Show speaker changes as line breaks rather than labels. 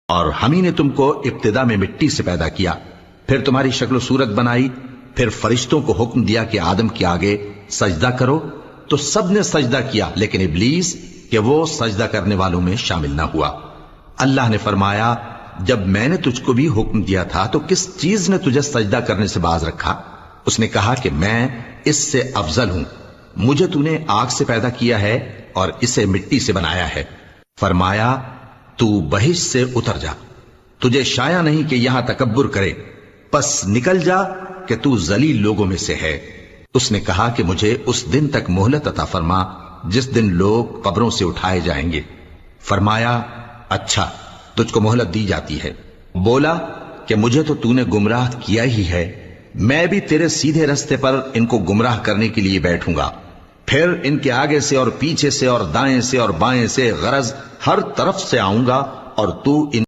اور ہم ہی نے تم کو ابتدا میں مٹی سے پیدا کیا، پھر تمہاری شکل و صورت بنائی، پھر فرشتوں کو حکم دیا کہ آدم کے آگے سجدہ کرو، تو سب نے سجدہ کیا لیکن ابلیس کہ وہ سجدہ کرنے والوں میں شامل نہ ہوا۔ اللہ نے فرمایا جب میں نے تجھ کو بھی حکم دیا تھا تو کس چیز نے تجھے سجدہ کرنے سے باز رکھا؟ اس نے کہا کہ میں اس سے افضل ہوں، مجھے تو نے آگ سے پیدا کیا ہے اور اسے مٹی سے بنایا ہے۔ فرمایا تو بہشت سے اتر جا، تجھے شایع نہیں کہ یہاں تکبر کرے، پس نکل جا کہ تو ذلیل لوگوں میں سے ہے۔ اس نے کہا کہ مجھے اس دن تک مہلت عطا فرما جس دن لوگ قبروں سے اٹھائے جائیں گے۔ فرمایا اچھا، تجھ کو مہلت دی جاتی ہے۔ بولا کہ مجھے تو نے گمراہ کیا ہی ہے، میں بھی تیرے سیدھے رستے پر ان کو گمراہ کرنے کے لیے بیٹھوں گا، پھر ان کے آگے سے اور پیچھے سے اور دائیں سے اور بائیں سے غرض ہر طرف سے آؤں گا اور تو ان